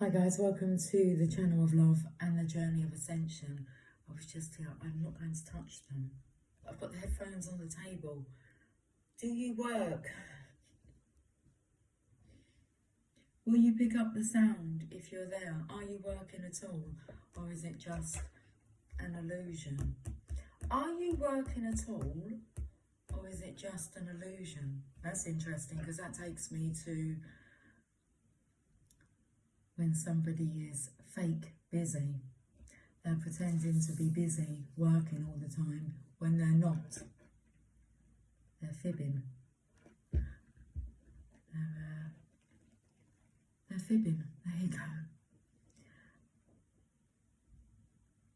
Hi guys, welcome to the channel of love and the journey of ascension. I was just here, I'm not going to touch them. I've got the headphones on the table. Do you work? Will you pick up the sound if you're there? Are you working at all? Or is it just an illusion? Are you working at all? Or is it just an illusion? That's interesting because that takes me to when somebody is fake busy. They're pretending to be busy, working all the time, when they're not. They're fibbing. They're fibbing. There you go.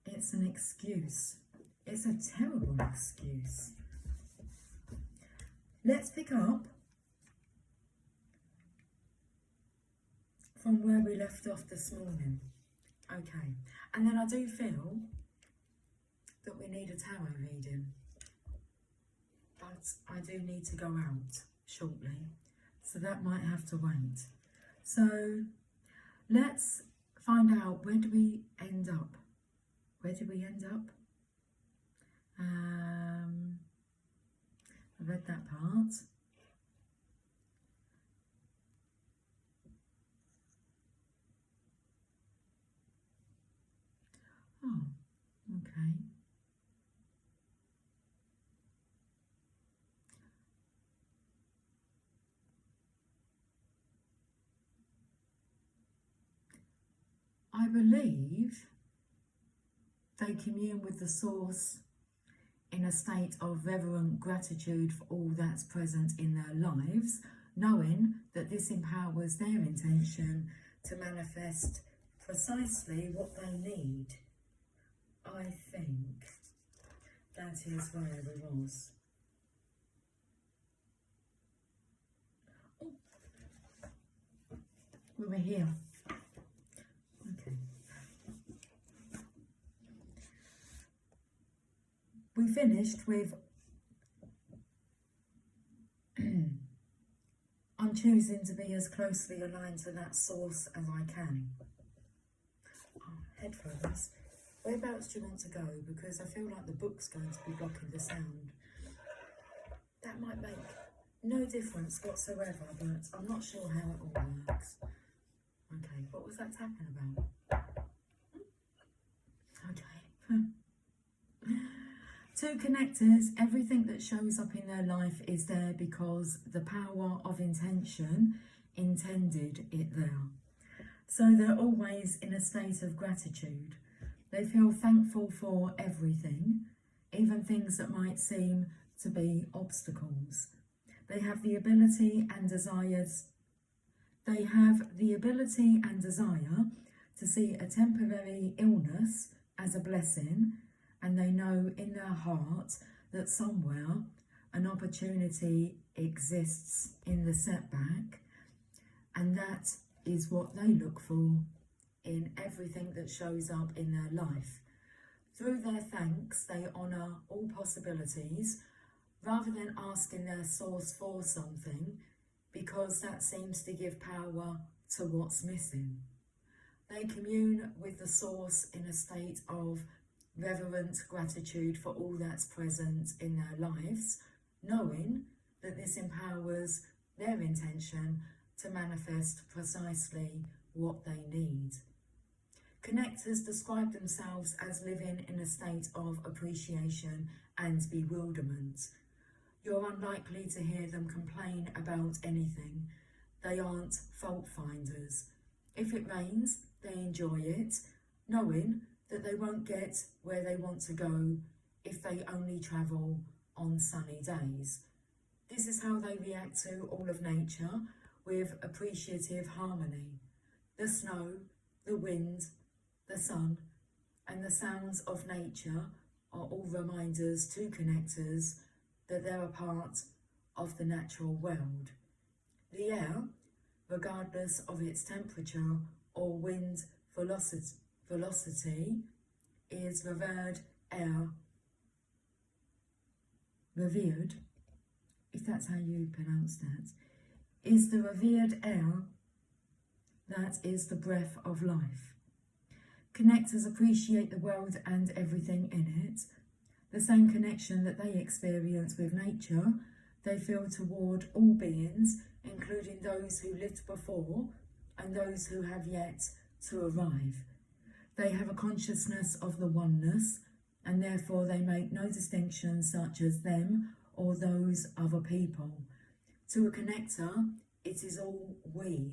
It's an excuse. It's a terrible excuse. Let's pick up from where we left off this morning. Okay, and then I do feel that we need a tarot reading, but I do need to go out shortly, so that might have to wait. So let's find out, where do we end up? Where do we end up? I read that part. Oh, okay. I believe they commune with the source in a state of reverent gratitude for all that's present in their lives, knowing that this empowers their intention to manifest precisely what they need. I think that is where it was. Oh, we were here. Okay. We finished with I'm choosing to be as closely aligned to that source as I can. Oh, headphones. Whereabouts do you want to go? Because I feel like the book's going to be blocking the sound. That might make no difference whatsoever, but I'm not sure how it all works. Okay, what was that tapping about? Okay. To connectors, everything that shows up in their life is there because the power of intention intended it there. So they're always in a state of gratitude. They feel thankful for everything, even things that might seem to be obstacles. They have the ability and desires. They have the ability and desire to see a temporary illness as a blessing, and they know in their heart that somewhere an opportunity exists in the setback, and that is what they look for in everything that shows up in their life. Through their thanks, they honour all possibilities rather than asking their source for something, because that seems to give power to what's missing. They commune with the source in a state of reverent gratitude for all that's present in their lives, knowing that this empowers their intention to manifest precisely what they need. Connectors describe themselves as living in a state of appreciation and bewilderment. You're unlikely to hear them complain about anything. They aren't fault finders. If it rains, they enjoy it, knowing that they won't get where they want to go if they only travel on sunny days. This is how they react to all of nature, with appreciative harmony. The snow, the wind, the sun, and the sounds of nature are all reminders to connectors that they're a part of the natural world. The air, regardless of its temperature or wind velocity, is revered, if that's how you pronounce that, is the revered air that is the breath of life. Connectors appreciate the world and everything in it. The same connection that they experience with nature, they feel toward all beings, including those who lived before and those who have yet to arrive. They have a consciousness of the oneness, and therefore they make no distinctions such as them or those other people. To a connector, it is all we.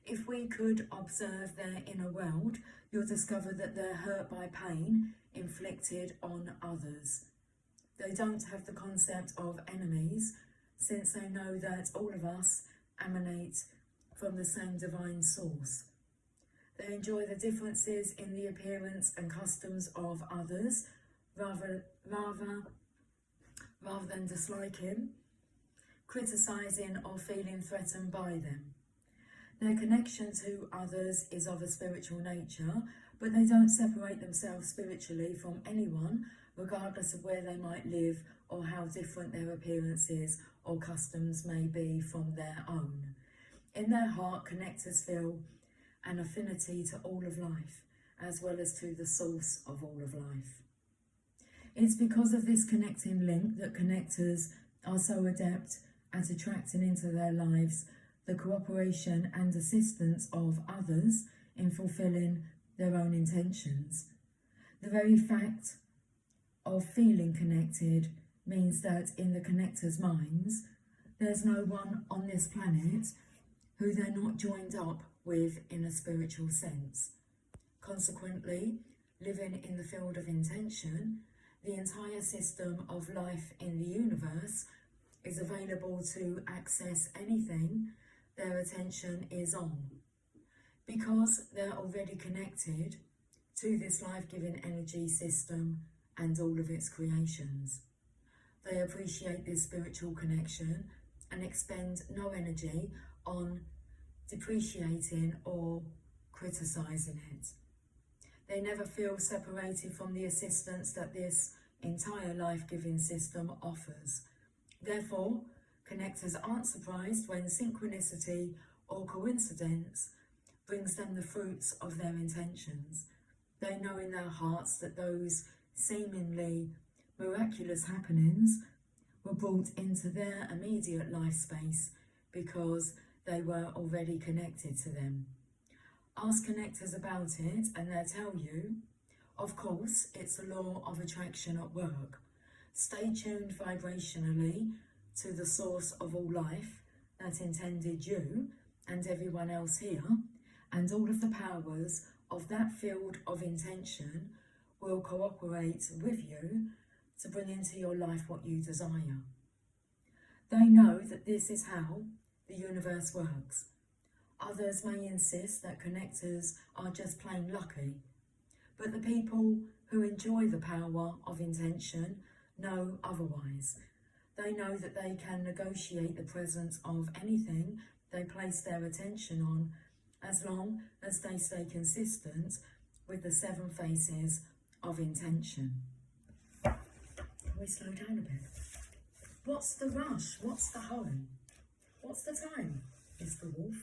If we could observe their inner world, you'll discover that they're hurt by pain inflicted on others. They don't have the concept of enemies, since they know that all of us emanate from the same divine source. They enjoy the differences in the appearance and customs of others, rather than disliking, criticising or feeling threatened by them. Their connection to others is of a spiritual nature, but they don't separate themselves spiritually from anyone, regardless of where they might live or how different their appearances or customs may be from their own. In their heart, connectors feel an affinity to all of life, as well as to the source of all of life. It's because of this connecting link that connectors are so adept at attracting into their lives the cooperation and assistance of others in fulfilling their own intentions. The very fact of feeling connected means that in the connectors' minds, there's no one on this planet who they're not joined up with in a spiritual sense. Consequently, living in the field of intention, the entire system of life in the universe is available to access anything their attention is on. Because they're already connected to this life-giving energy system and all of its creations. They appreciate this spiritual connection and expend no energy on depreciating or criticising it. They never feel separated from the assistance that this entire life-giving system offers. Therefore, connectors aren't surprised when synchronicity or coincidence brings them the fruits of their intentions. They know in their hearts that those seemingly miraculous happenings were brought into their immediate life space because they were already connected to them. Ask connectors about it and they'll tell you, of course, it's the law of attraction at work. Stay tuned vibrationally to the source of all life that intended you and everyone else here, and all of the powers of that field of intention will cooperate with you to bring into your life what you desire. They know that this is how the universe works. Others may insist that connectors are just plain lucky, but the people who enjoy the power of intention know otherwise. They know that they can negotiate the presence of anything they place their attention on, as long as they stay consistent with the 7 phases of intention. Can we slow down a bit? What's the rush? What's the hurry? What's the time, Mr. Wolf?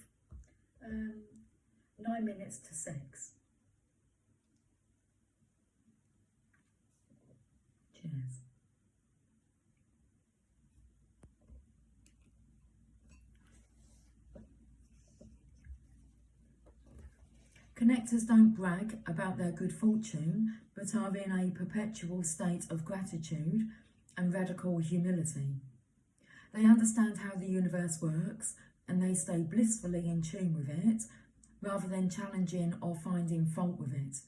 9 minutes to 6. Cheers. Connectors don't brag about their good fortune, but are in a perpetual state of gratitude and radical humility. They understand how the universe works, and they stay blissfully in tune with it, rather than challenging or finding fault with it.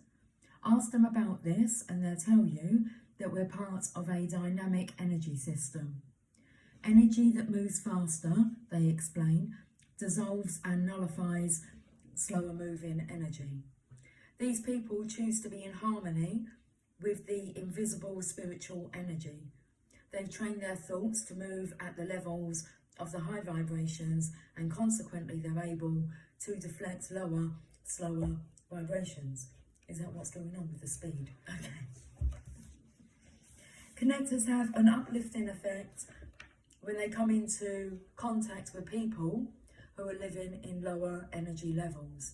Ask them about this, and they'll tell you that we're part of a dynamic energy system. Energy that moves faster, they explain, dissolves and nullifies slower moving energy. These people choose to be in harmony with the invisible spiritual energy. They've trained their thoughts to move at the levels of the high vibrations, and consequently they're able to deflect lower, slower vibrations. Is that what's going on with the speed? Okay. Connectors have an uplifting effect when they come into contact with people who are living in lower energy levels.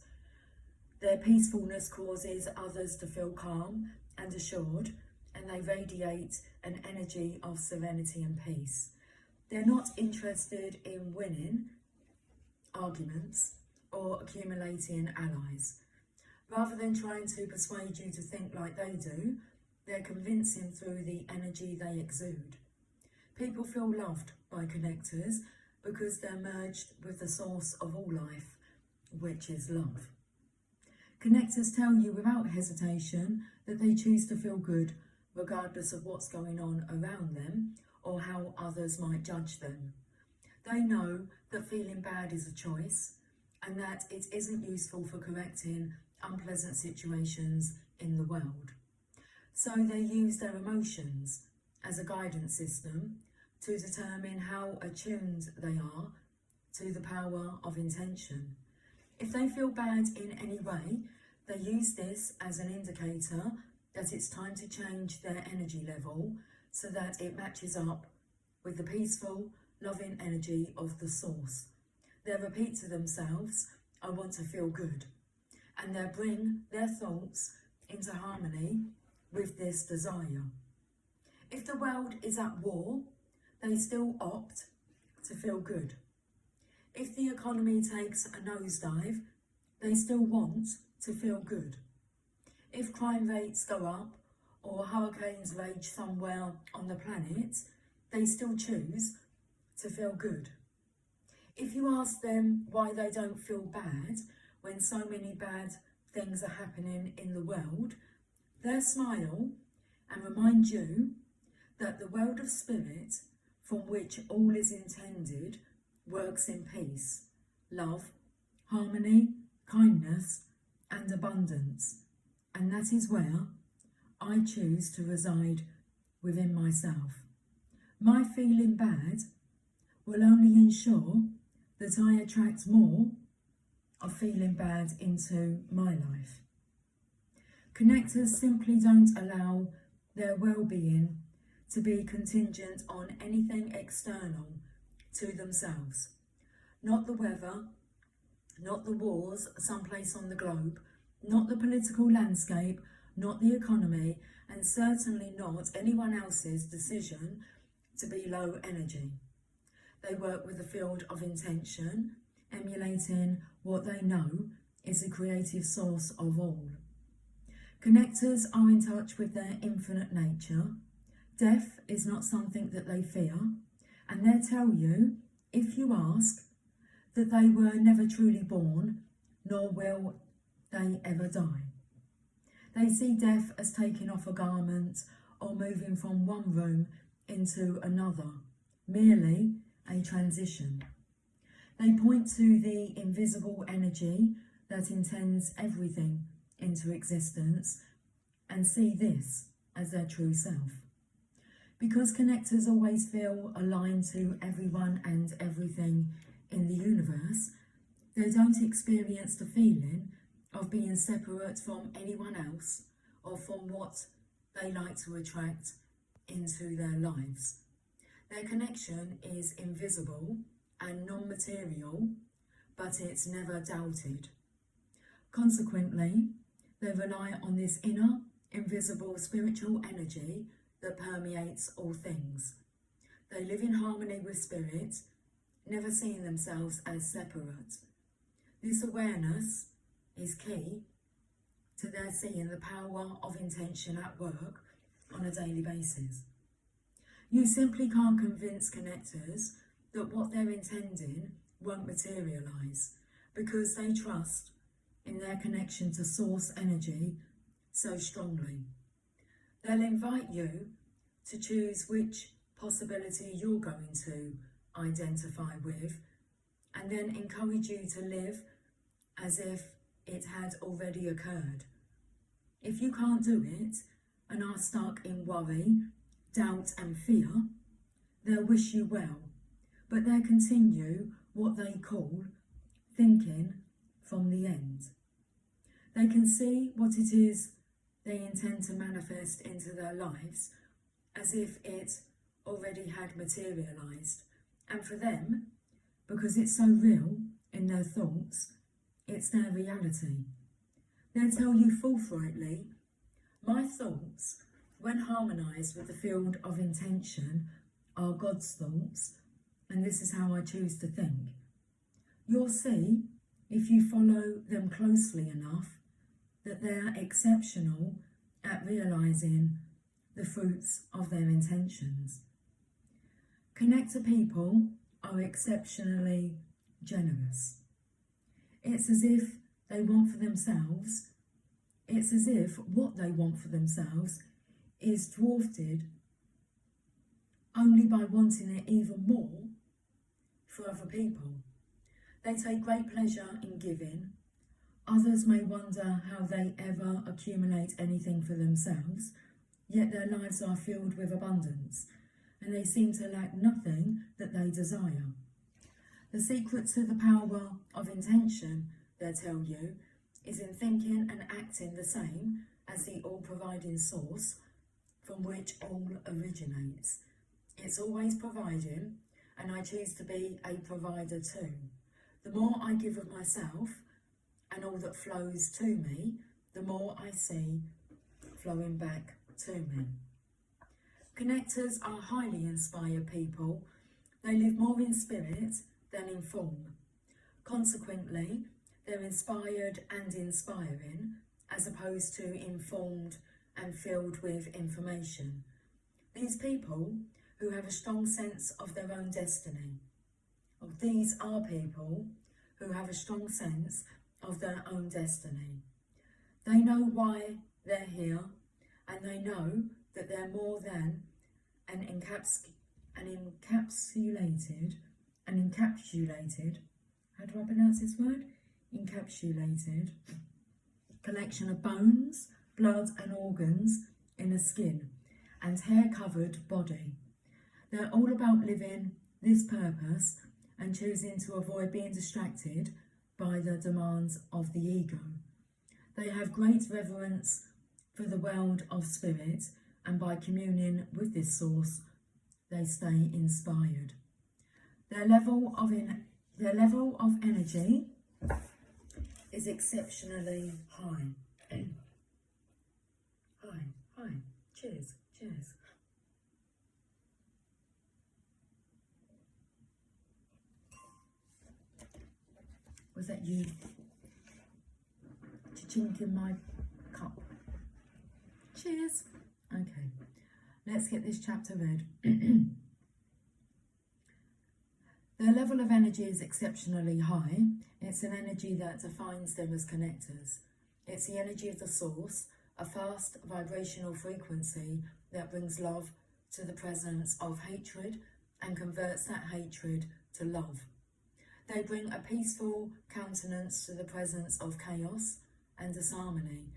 Their peacefulness causes others to feel calm and assured, and they radiate an energy of serenity and peace. They're not interested in winning arguments or accumulating allies. Rather than trying to persuade you to think like they do, they're convincing through the energy they exude. People feel loved by connectors because they're merged with the source of all life, which is love. Connectors tell you without hesitation that they choose to feel good regardless of what's going on around them or how others might judge them. They know that feeling bad is a choice and that it isn't useful for correcting unpleasant situations in the world. So they use their emotions as a guidance system to determine how attuned they are to the power of intention. If they feel bad in any way, they use this as an indicator that it's time to change their energy level so that it matches up with the peaceful, loving energy of the source. They repeat to themselves, I want to feel good, and they bring their thoughts into harmony with this desire. If the world is at war, they still opt to feel good. If the economy takes a nosedive, they still want to feel good. If crime rates go up or hurricanes rage somewhere on the planet, they still choose to feel good. If you ask them why they don't feel bad when so many bad things are happening in the world, they'll smile and remind you that the world of spirit, from which all is intended, works in peace, love, harmony, kindness, and abundance. And that is where I choose to reside within myself. My feeling bad will only ensure that I attract more of feeling bad into my life. Connectors simply don't allow their well-being to be contingent on anything external to themselves. Not the weather, not the wars someplace on the globe, not the political landscape, not the economy, and certainly not anyone else's decision to be low energy. They work with the field of intention, emulating what they know is the creative source of all. Connectors are in touch with their infinite nature. Death is not something that they fear, and they'll tell you, if you ask, that they were never truly born, nor will they ever die. They see death as taking off a garment or moving from one room into another, merely a transition. They point to the invisible energy that intends everything into existence and see this as their true self. Because connectors always feel aligned to everyone and everything in the universe, they don't experience the feeling of being separate from anyone else or from what they like to attract into their lives. Their connection is invisible and non-material, but it's never doubted. Consequently, they rely on this inner, invisible spiritual energy that permeates all things. They live in harmony with spirit, never seeing themselves as separate. This awareness is key to their seeing the power of intention at work on a daily basis. You simply can't convince connectors that what they're intending won't materialise because they trust in their connection to source energy so strongly. They'll invite you to choose which possibility you're going to identify with and then encourage you to live as if it had already occurred. If you can't do it and are stuck in worry, doubt and fear, they'll wish you well, but they'll continue what they call thinking from the end. They can see what it is they intend to manifest into their lives as if it already had materialised. And for them, because it's so real, in their thoughts, it's their reality. They'll tell you forthrightly, my thoughts, when harmonised with the field of intention, are God's thoughts, and this is how I choose to think. You'll see, if you follow them closely enough, that they are exceptional at realising the fruits of their intentions. Connector people are exceptionally generous. It's as if they want for themselves, it's as if what they want for themselves is dwarfed only by wanting it even more for other people. They take great pleasure in giving. Others may wonder how they ever accumulate anything for themselves, yet their lives are filled with abundance, and they seem to lack nothing that they desire. The secret to the power of intention, they tell you, is in thinking and acting the same as the all-providing source from which all originates. It's always providing, and I choose to be a provider too. The more I give of myself and all that flows to me, the more I see flowing back to me. Connectors are highly inspired people. They live more in spirit than in form. Consequently, they're inspired and inspiring, as opposed to informed and filled with information. These people who have a strong sense of their own destiny. These are people who have a strong sense of their own destiny. They know why they're here, and they know that they're more than an encapsulated, how do I pronounce this word? Encapsulated collection of bones, blood and organs in a skin and hair-covered body. They're all about living this purpose and choosing to avoid being distracted by the demands of the ego. They have great reverence for the world of spirit, and by communing with this source, they stay inspired. Their level of energy is exceptionally high. Hi. Cheers. Was that you chink in my cup? Cheers. Okay, let's get this chapter read. Their level of energy is exceptionally high. It's an energy that defines them as connectors. It's the energy of the source, a fast vibrational frequency that brings love to the presence of hatred and converts that hatred to love. They bring a peaceful countenance to the presence of chaos and disharmony,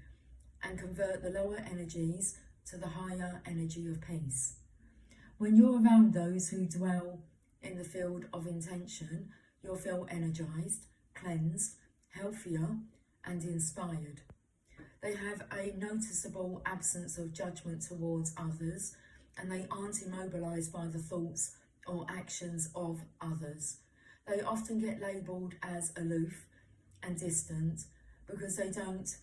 and convert the lower energies to the higher energy of peace. When you're around those who dwell in the field of intention, you'll feel energized, cleansed, healthier, and inspired. They have a noticeable absence of judgment towards others, and they aren't immobilized by the thoughts or actions of others. They often get labelled as aloof and distant because they don't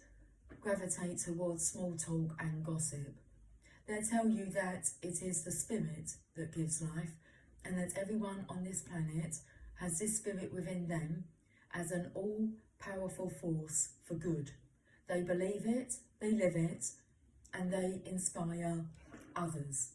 gravitate towards small talk and gossip. They'll tell you that it is the spirit that gives life, and that everyone on this planet has this spirit within them as an all-powerful force for good. They believe it, they live it, and they inspire others.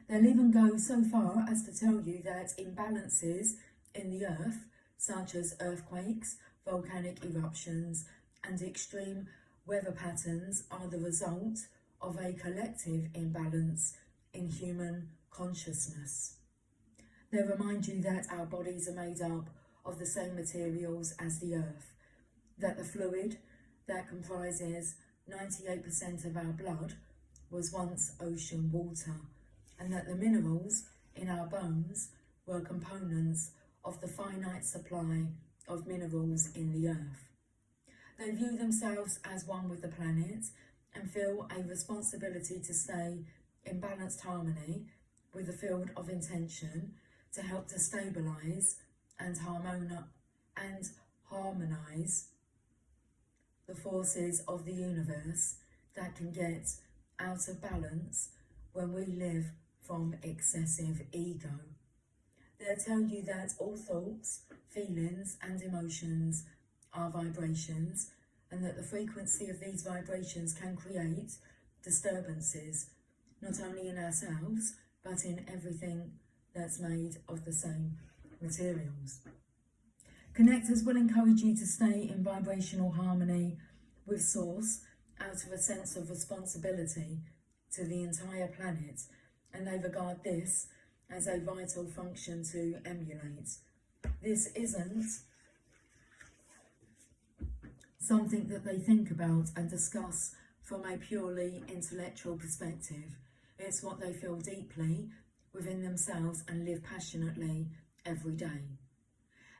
They'll even go so far as to tell you that imbalances in the earth, such as earthquakes, volcanic eruptions, and extreme weather patterns, are the result of a collective imbalance in human consciousness. They remind you that our bodies are made up of the same materials as the earth, that the fluid that comprises 98% of our blood was once ocean water, and that the minerals in our bones were components of the finite supply of minerals in the earth. They view themselves as one with the planet and feel a responsibility to stay in balanced harmony with the field of intention to help to stabilise and and harmonise the forces of the universe that can get out of balance when we live from excessive ego. They'll tell you that all thoughts, feelings and emotions are vibrations, and that the frequency of these vibrations can create disturbances, not only in ourselves, but in everything that's made of the same materials. Connectors will encourage you to stay in vibrational harmony with Source out of a sense of responsibility to the entire planet, and they regard this as a vital function to emulate. This isn't something that they think about and discuss from a purely intellectual perspective. It's what they feel deeply within themselves and live passionately every day.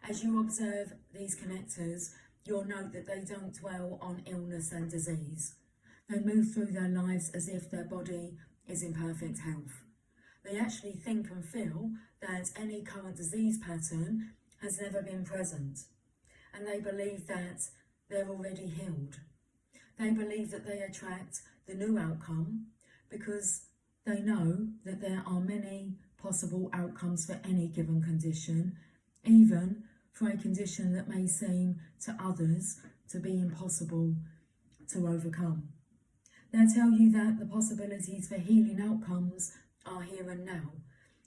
As you observe these connectors, you'll note that they don't dwell on illness and disease. They move through their lives as if their body is in perfect health. They actually think and feel that any current disease pattern has never been present, and they believe that they're already healed. They believe that they attract the new outcome because they know that there are many possible outcomes for any given condition, even for a condition that may seem to others to be impossible to overcome. They'll tell you that the possibilities for healing outcomes are here and now,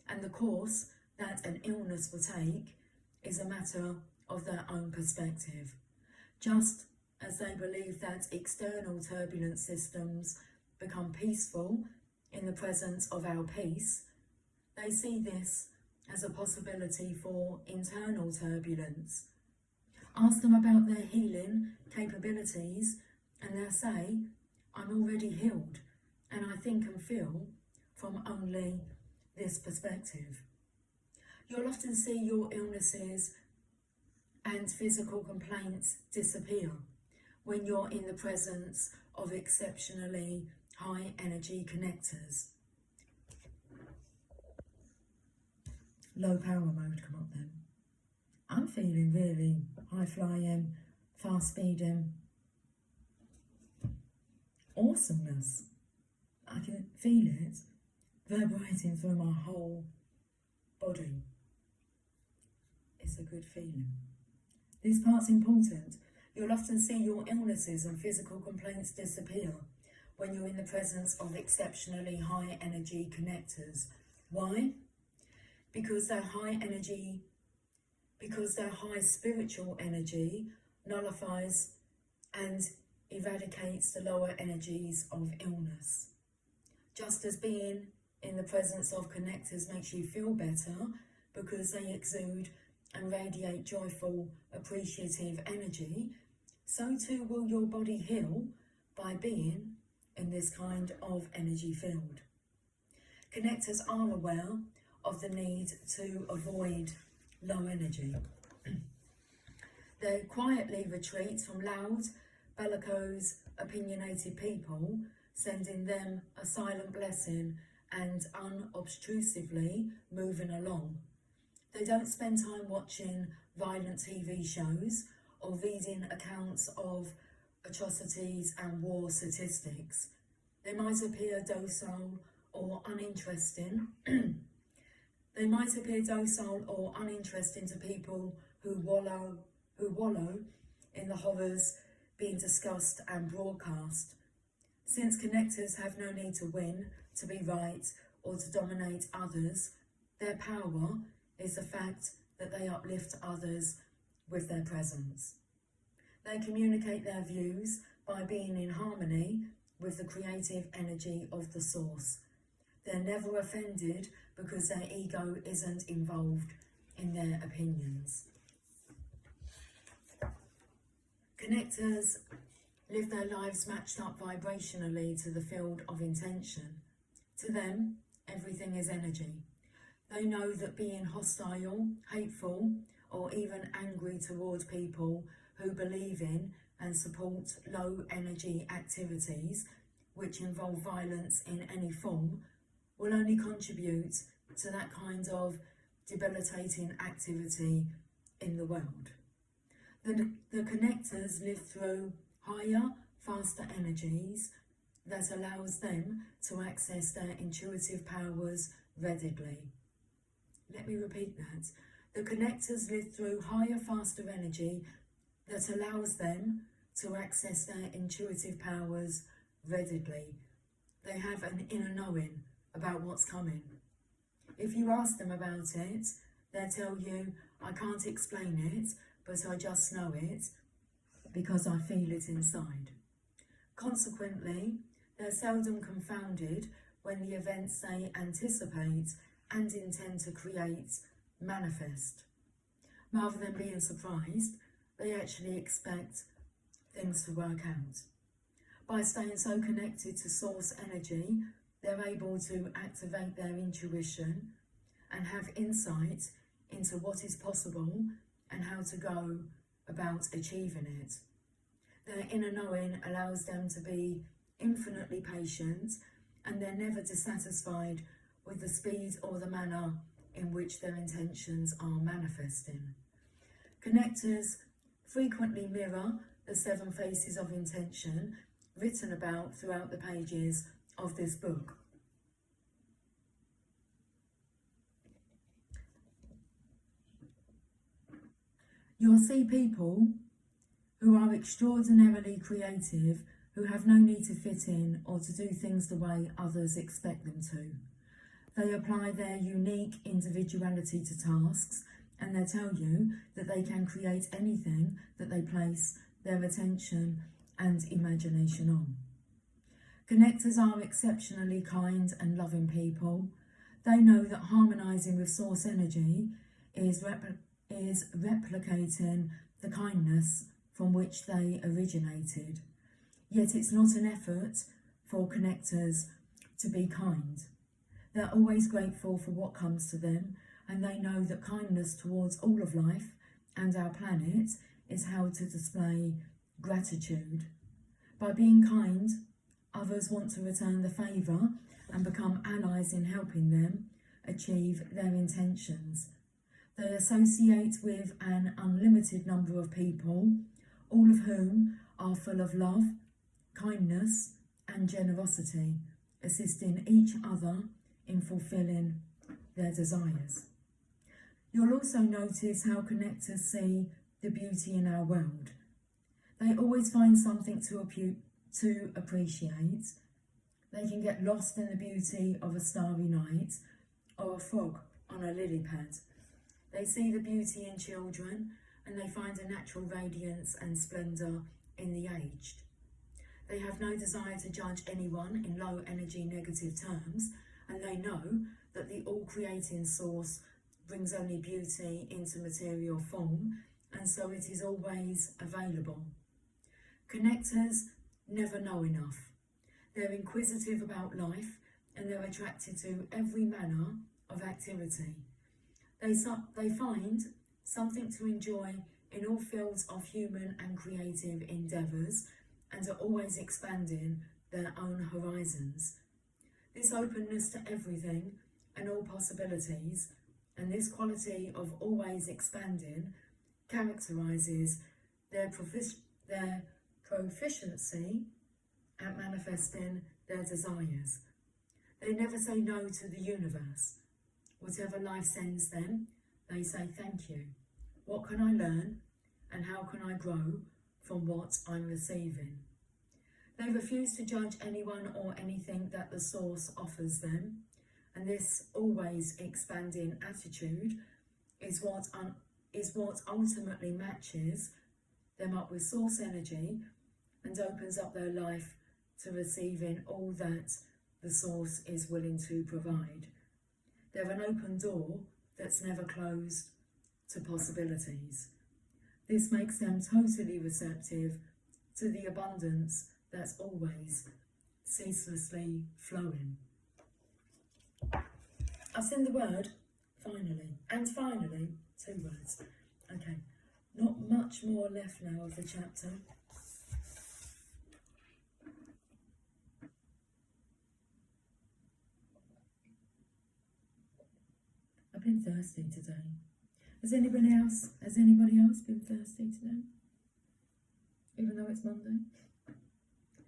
and the course that an illness will take is a matter of their own perspective. Just as they believe that external turbulent systems become peaceful in the presence of our peace, they see this as a possibility for internal turbulence. Ask them about their healing capabilities and they'll say, I'm already healed, and I think and feel from only this perspective. You'll often see your illnesses and physical complaints disappear when you're in the presence of exceptionally high energy connectors. Low power mode come up then. I'm feeling really high flying, fast speeding, awesomeness. I can feel it vibrating through my whole body. It's a good feeling. This part's important. You'll often see your illnesses and physical complaints disappear when you're in the presence of exceptionally high energy connectors. Why? Because their high spiritual energy nullifies and eradicates the lower energies of illness. Just as being in the presence of connectors makes you feel better because they exude and radiate joyful, appreciative energy, so too will your body heal by being in this kind of energy field. Connectors are aware of the need to avoid low energy. They quietly retreat from loud, bellicose, opinionated people, sending them a silent blessing and unobtrusively moving along. They don't spend time watching violent TV shows or reading accounts of atrocities and war statistics. They might appear docile or uninteresting. They might appear docile or uninteresting to people who wallow in the horrors being discussed and broadcast. Since connectors have no need to win, to be right, or to dominate others, their power is the fact that they uplift others with their presence. They communicate their views by being in harmony with the creative energy of the source. They're never offended because their ego isn't involved in their opinions. Connectors live their lives matched up vibrationally to the field of intention. To them, everything is energy. They know that being hostile, hateful, or even angry towards people who believe in and support low energy activities, which involve violence in any form, will only contribute to that kind of debilitating activity in the world. The connectors live through higher, faster energies that allows them to access their intuitive powers readily. Let me repeat that. The connectors live through higher, faster energy that allows them to access their intuitive powers readily. They have an inner knowing about what's coming. If you ask them about it, they'll tell you, I can't explain it, but I just know it because I feel it inside. Consequently, they're seldom confounded when the events they anticipate and intend to create manifest. Rather than being surprised, they actually expect things to work out. By staying so connected to source energy, they're able to activate their intuition and have insight into what is possible and how to go about achieving it. Their inner knowing allows them to be infinitely patient, and they're never dissatisfied with the speed or the manner in which their intentions are manifesting. Connectors frequently mirror the 7 faces of intention written about throughout the pages of this book. You'll see people who are extraordinarily creative, who have no need to fit in or to do things the way others expect them to. They apply their unique individuality to tasks, and they tell you that they can create anything that they place their attention and imagination on. Connectors are exceptionally kind and loving people. They know that harmonising with source energy is replicating the kindness from which they originated. Yet it's not an effort for connectors to be kind. They're always grateful for what comes to them, and they know that kindness towards all of life and our planet is how to display gratitude. By being kind, others want to return the favour and become allies in helping them achieve their intentions. They associate with an unlimited number of people, all of whom are full of love, kindness and generosity, assisting each other in fulfilling their desires. You'll also notice how connectors see the beauty in our world. They always find something to appreciate. They can get lost in the beauty of a starry night or a frog on a lily pad. They see the beauty in children, and they find a natural radiance and splendour in the aged. They have no desire to judge anyone in low energy negative terms, and they know that the all-creating source brings only beauty into material form, and so it is always available. Connectors never know enough. They're inquisitive about life, and they're attracted to every manner of activity. They find something to enjoy in all fields of human and creative endeavours, and are always expanding their own horizons. This openness to everything and all possibilities, and this quality of always expanding, characterises their proficiency at manifesting their desires. They never say no to the universe. Whatever life sends them, they say thank you. What can I learn, and how can I grow from what I'm receiving? They refuse to judge anyone or anything that the source offers them, and this always expanding attitude is what ultimately matches them up with source energy and opens up their life to receiving all that the source is willing to provide. They're an open door that's never closed to possibilities. This makes them totally receptive to the abundance that's always ceaselessly flowing. I've seen the word finally, and finally, 2 words. Okay, not much more left now of the chapter. I've been thirsty today. Has anybody else been thirsty today? Even though it's Monday?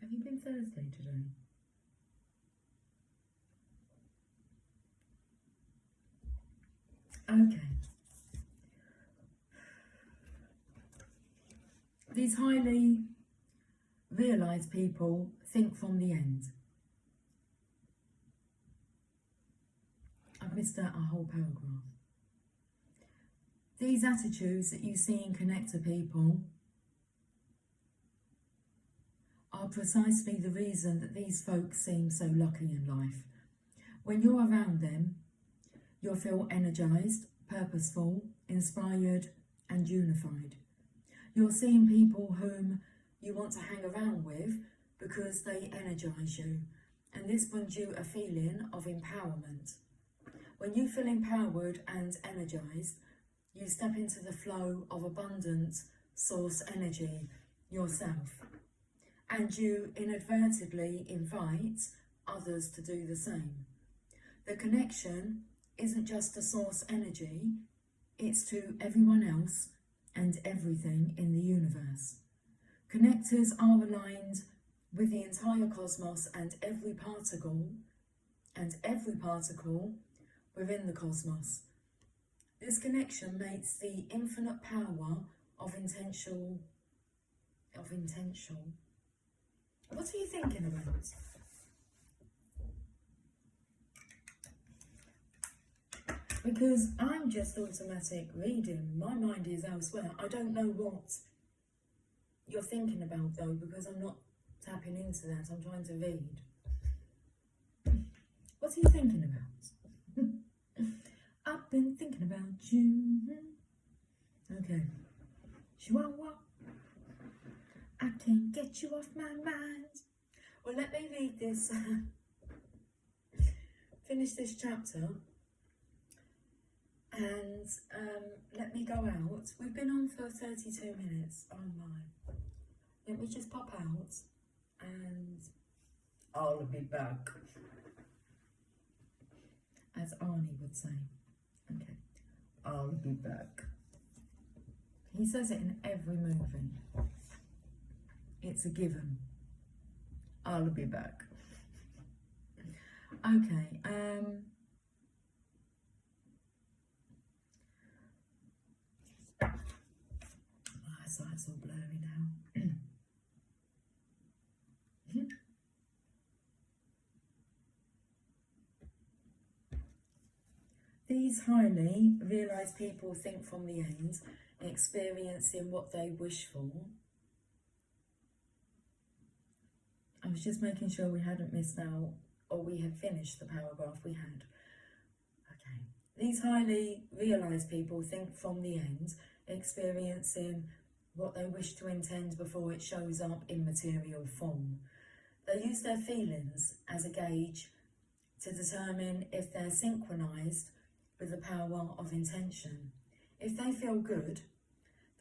Have you been thirsty today? Okay. These highly realised people think from the end. I've missed out a whole paragraph. These attitudes that you see and connect to people are precisely the reason that these folks seem so lucky in life. When you're around them, you'll feel energised, purposeful, inspired and unified. You're seeing people whom you want to hang around with because they energise you, and this brings you a feeling of empowerment. When you feel empowered and energised, you step into the flow of abundant source energy yourself, and you inadvertently invite others to do the same. The connection isn't just to source energy, it's to everyone else and everything in the universe. Connectors are aligned with the entire cosmos and every particle within the cosmos. This connection makes the infinite power of intentional. What are you thinking about? Because I'm just automatic reading. My mind is elsewhere. I don't know what you're thinking about though, because I'm not tapping into that. I'm trying to read. What are you thinking about? I've been thinking about you. Okay. Chihuahua. I can't get you off my mind. Well, let me read this. Finish this chapter. And let me go out. We've been on for 32 minutes. Oh my. Let me just pop out and I'll be back. As Arnie would say. Okay. I'll be back. He says it in every movie. It's a given. I'll be back. Okay. So it's all blurry now. These highly realised people think from the end, experiencing what they wish for. I was just making sure we hadn't missed out, or we had finished the paragraph we had. Okay. These highly realised people think from the end, experiencing what they wish to intend before it shows up in material form. They use their feelings as a gauge to determine if they're synchronised with the power of intention. If they feel good,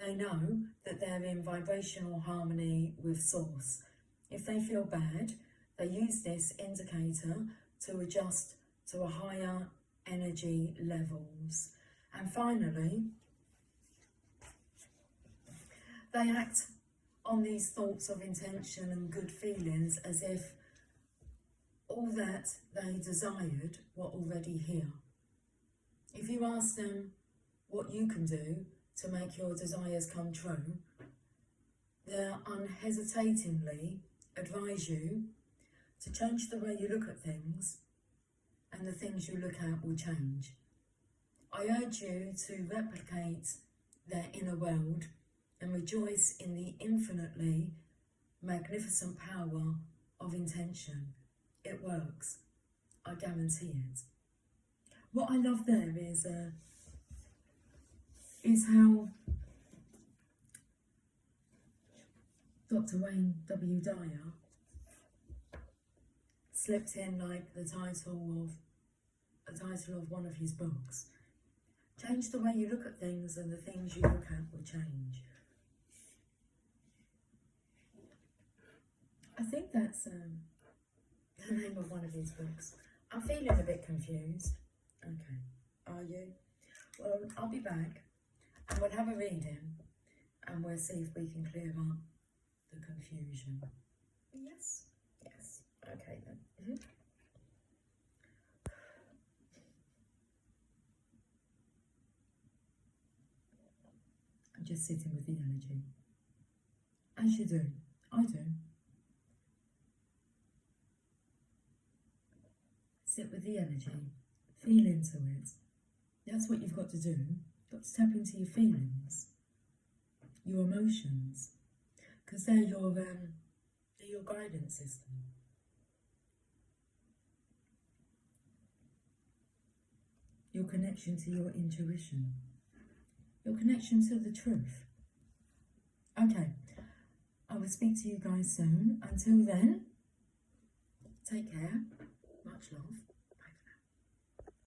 they know that they're in vibrational harmony with Source. If they feel bad, they use this indicator to adjust to a higher energy levels. And finally, they act on these thoughts of intention and good feelings as if all that they desired were already here. If you ask them what you can do to make your desires come true, they'll unhesitatingly advise you to change the way you look at things, and the things you look at will change. I urge you to replicate their inner world and rejoice in the infinitely magnificent power of intention. It works. I guarantee it. What I love there is how Dr. Wayne W. Dyer slipped in like the title of one of his books. Change the way you look at things, and the things you look at will change. I think that's the name of one of his books. I'm feeling a bit confused. Okay, are you? Well, I'll be back. And we'll have a reading and we'll see if we can clear up the confusion. Yes? Yes. Okay then. I'm just sitting with the energy. As you do. I do. Sit with the energy. Feel into it. That's what you've got to do. You've got to tap into your feelings, your emotions, because they're your guidance system. Your connection to your intuition. Your connection to the truth. Okay, I will speak to you guys soon. Until then, take care. Much love.